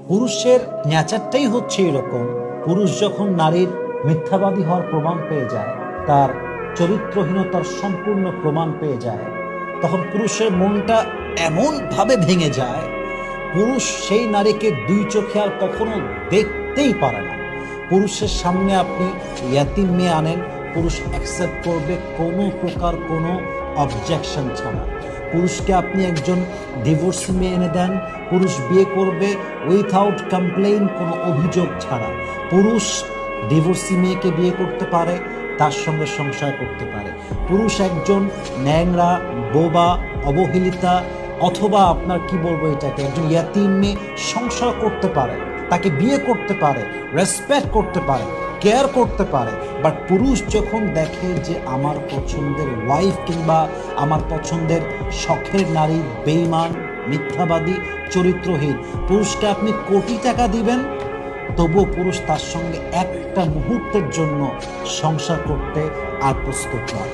পুরুষের নেচারটাই হচ্ছে এরকম। পুরুষ যখন নারীর মিথ্যাবাদী হওয়ার প্রমাণ পেয়ে যায়, তার চরিত্রহীনতার সম্পূর্ণ প্রমাণ পেয়ে যায়, তখন পুরুষের মনটা এমনভাবে ভেঙে যায়, পুরুষ সেই নারীকে দুই চোখে আর কখনো দেখতেই পারে না। পুরুষের সামনে আপনি ইয়াতিম মেয়ে আনেন, পুরুষ অ্যাকসেপ্ট করবে কোনো প্রকার কোনো অবজেকশন ছাড়া। পুরুষকে আপনি একজন ডিভোর্সি মেয়ে এনে দেন, পুরুষ বিয়ে করবে উইথাউট কমপ্লেইন, কোনো অভিযোগ ছাড়া। পুরুষ ডিভোর্সি মেয়েকে বিয়ে করতে পারে, তার সঙ্গে সংসার করতে পারে। পুরুষ একজন ন্যাংরা, বোবা, অবহেলিতা, অথবা আপনার কি বলবো এটাকে, একজন ইয়াতিম মেয়ে সংসার করতে পারে, তাকে বিয়ে করতে পারে, রেসপেক্ট করতে পারে, কেয়ার করতে পারে। বাট পুরুষ যখন দেখে যে আমার পছন্দের ওয়াইফ কিংবা আমার পছন্দের শখের নারী বেঈমান, মিথ্যাবাদী, চরিত্রহীন, পুরুষকে আপনি কোটি টাকা দিবেন, তবুও পুরুষ তার সঙ্গে একটা মুহূর্তের জন্য সংসার করতে আর প্রস্তুত নয়।